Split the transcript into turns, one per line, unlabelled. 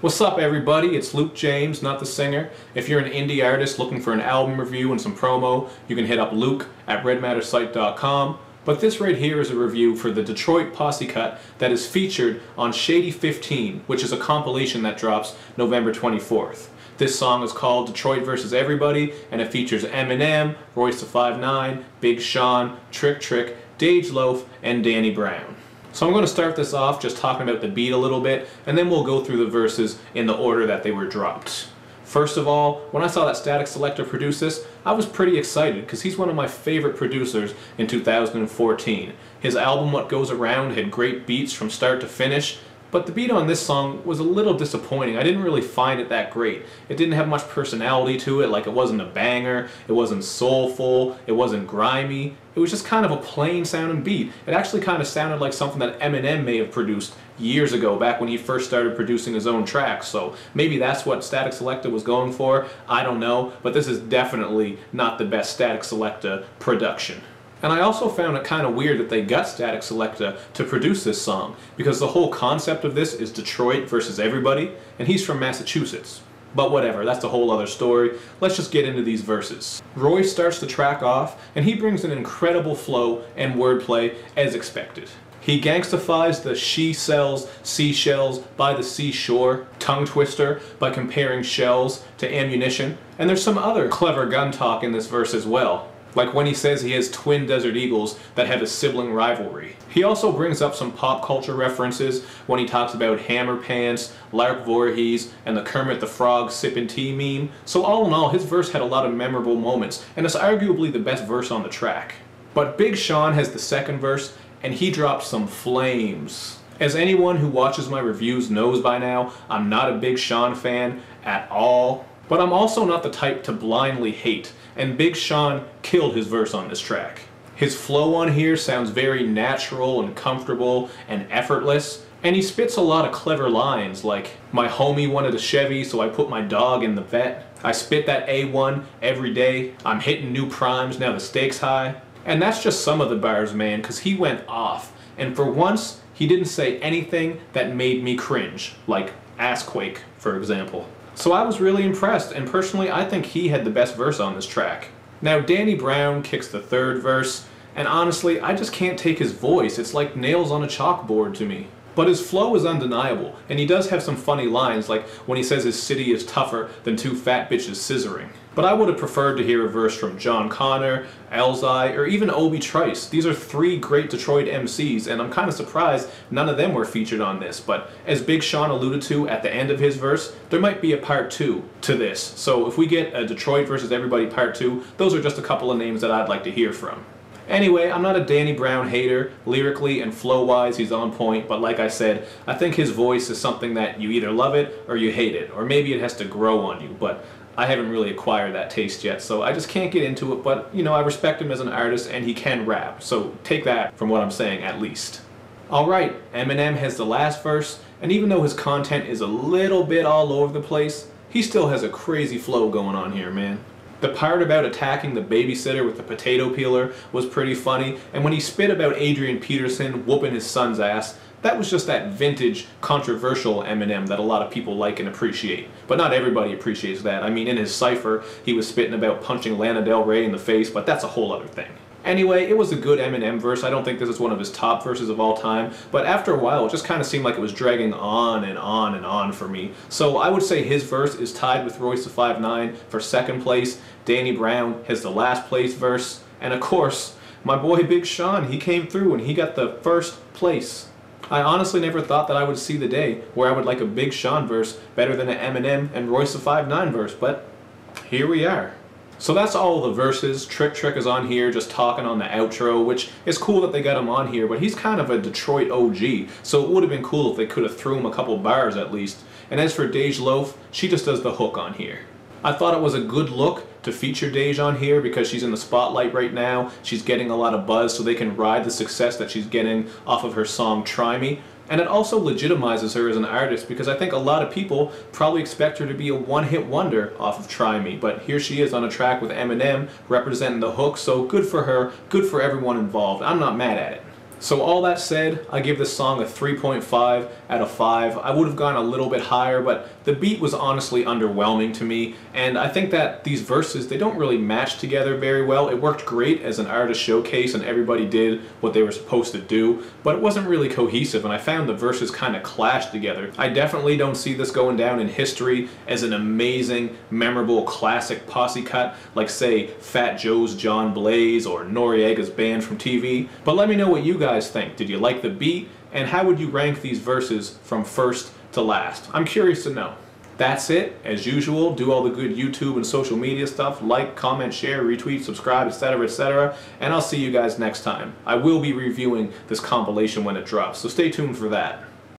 What's up everybody, it's Luke James, not the singer. If you're an indie artist looking for an album review and some promo, you can hit up Luke at redmattersite.com. But this right here is a review for the Detroit Posse cut that is featured on Shady XV, which is a compilation that drops November 24th. This song is called Detroit vs. Everybody, and it features Eminem, Royce the 5'9", Big Sean, Trick Trick, Dej Loaf, and Danny Brown. So I'm going to start this off just talking about the beat a little bit, and then we'll go through the verses in the order that they were dropped. First of all, when I saw that Static Selector produce this, I was pretty excited because he's one of my favorite producers in 2014. His album What Goes Around had great beats from start to finish, but the beat on this song was a little disappointing. I didn't really find it that great. It didn't have much personality to it, like it wasn't a banger, it wasn't soulful, it wasn't grimy. It was just kind of a plain sounding beat. It actually kind of sounded like something that Eminem may have produced years ago, back when he first started producing his own tracks. So maybe that's what Static Selector was going for, I don't know, but this is definitely not the best Static Selector production. And I also found it kind of weird that they got Static Selector to produce this song, because the whole concept of this is Detroit versus everybody, and he's from Massachusetts. But whatever, that's a whole other story. Let's just get into these verses. Royce starts the track off, and he brings an incredible flow and wordplay as expected. He gangstifies the she sells seashells by the seashore tongue twister by comparing shells to ammunition, and there's some other clever gun talk in this verse as well. Like when he says he has twin Desert Eagles that have a sibling rivalry. He also brings up some pop culture references when he talks about Hammer Pants, Lark Voorhees, and the Kermit the Frog sippin' tea meme. So all in all, his verse had a lot of memorable moments, and it's arguably the best verse on the track. But Big Sean has the second verse, and he drops some flames. As anyone who watches my reviews knows by now, I'm not a Big Sean fan at all. But I'm also not the type to blindly hate, and Big Sean killed his verse on this track. His flow on here sounds very natural and comfortable and effortless, and he spits a lot of clever lines like, my homie wanted a Chevy so I put my dog in the vet, I spit that A1 every day, I'm hitting new primes now the stakes high. And that's just some of the bars, man, because he went off, and for once he didn't say anything that made me cringe, like Assquake, for example. So I was really impressed, and personally I think he had the best verse on this track. Now Danny Brown kicks the third verse, and honestly I just can't take his voice. It's like nails on a chalkboard to me. But his flow is undeniable, and he does have some funny lines, like when he says his city is tougher than two fat bitches scissoring. But I would have preferred to hear a verse from John Connor, Elzai, or even Obi Trice. These are three great Detroit MCs, and I'm kind of surprised none of them were featured on this. But as Big Sean alluded to at the end of his verse, there might be a part 2 to this. So if we get a Detroit versus Everybody part 2, those are just a couple of names that I'd like to hear from. Anyway, I'm not a Danny Brown hater. Lyrically and flow-wise, he's on point, but like I said, I think his voice is something that you either love it or you hate it, or maybe it has to grow on you, but I haven't really acquired that taste yet, so I just can't get into it. But, you know, I respect him as an artist, and he can rap, so take that from what I'm saying, at least. Alright, Eminem has the last verse, and even though his content is a little bit all over the place, he still has a crazy flow going on here, man. The part about attacking the babysitter with the potato peeler was pretty funny, and when he spit about Adrian Peterson whooping his son's ass, that was just that vintage, controversial Eminem that a lot of people like and appreciate. But not everybody appreciates that. I mean, in his cypher, he was spitting about punching Lana Del Rey in the face, but that's a whole other thing. Anyway, it was a good Eminem verse. I don't think this is one of his top verses of all time, but after a while it just kind of seemed like it was dragging on and on and on for me. So I would say his verse is tied with Royce the 5'9" for second place. Danny Brown has the last place verse, and of course, my boy Big Sean, he came through and he got the first place. I honestly never thought that I would see the day where I would like a Big Sean verse better than an Eminem and Royce the 5'9" verse, but here we are. So that's all the verses. Trick Trick is on here just talking on the outro, which is cool that they got him on here, but he's kind of a Detroit OG, so it would have been cool if they could have threw him a couple bars at least. And as for Dej Loaf, she just does the hook on here. I thought it was a good look to feature Dej on here because she's in the spotlight right now. She's getting a lot of buzz, so they can ride the success that she's getting off of her song Try Me. And it also legitimizes her as an artist because I think a lot of people probably expect her to be a one-hit wonder off of Try Me, but here she is on a track with Eminem representing the hook, so good for her, good for everyone involved. I'm not mad at it. So all that said, I give this song a 3.5 out of 5. I would have gone a little bit higher, but the beat was honestly underwhelming to me, and I think that these verses, they don't really match together very well. It worked great as an artist showcase and everybody did what they were supposed to do, but it wasn't really cohesive, and I found the verses kind of clashed together. I definitely don't see this going down in history as an amazing, memorable, classic posse cut, like say Fat Joe's John Blaze or Noriega's Band from TV, but let me know what you guys think. Did you like the beat? And how would you rank these verses from first to last? I'm curious to know. That's it. As usual, do all the good YouTube and social media stuff. Like, comment, share, retweet, subscribe, etc., etc. And I'll see you guys next time. I will be reviewing this compilation when it drops, so stay tuned for that.